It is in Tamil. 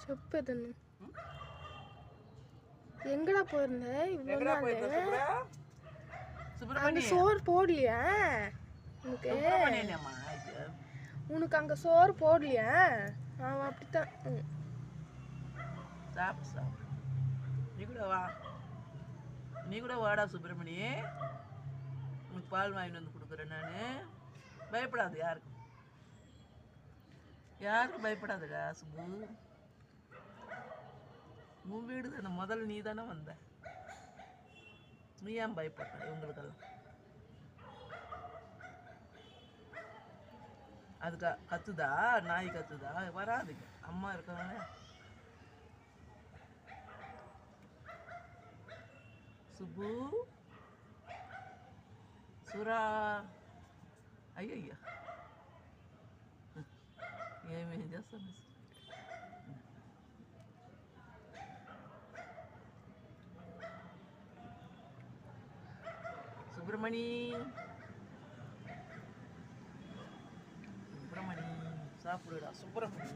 చెప్పేదన్ను எங்கடா போயிருந்த இவ்வளோ நாள் அங்க சோறு போடலையா உனக்கு உனக்கு அங்க சோறு போடலையா அவன் அப்படித்தான் சாப்பிடு சாப்பிடு நீ கூட வாடா சுப்பிரமணி உனக்கு பால் வாங்கிட்டு வந்து கொடுக்குறேன் நான் பயப்படாது யாருக்கும் பயப்படாதுடா சுப்பு உன் வீடு தானே முதல்ல நீ தானே வந்த நீ ஏன் பயப்படுற இவங்களுக்கெல்லாம் அதுக்கு கத்துதா நாய் கத்துதா வராதுங்க அம்மா இருக்காங்க சுப்பு சுரா అయ్యయ్యా ఏమేం చేస్తాను సుబ్రమణి సాப்பிடுடா சுப்பிரமணி